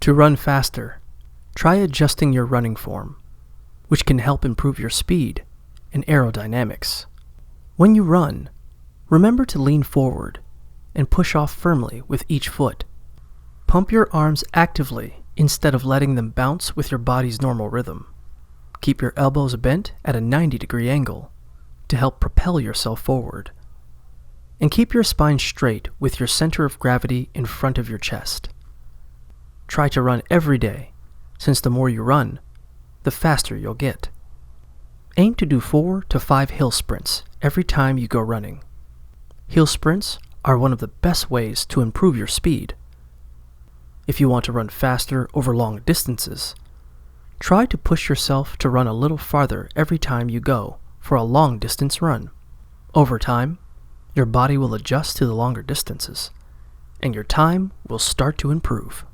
To run faster, try adjusting your running form, which can help improve your speed and aerodynamics. When you run, remember to lean forward and push off firmly with each foot. Pump your arms actively instead of letting them bounce with your body's normal rhythm. Keep your elbows bent at a 90-degree angle to help propel yourself forward. And keep your spine straight with your center of gravity in front of your chest. Try to run every day, since the more you run, the faster you'll get. Aim to do 4 to 5 hill sprints every time you go running. Hill sprints are one of the best ways to improve your speed. If you want to run faster over long distances, try to push yourself to run a little farther every time you go for a long distance run. Over time, your body will adjust to the longer distances, and your time will start to improve.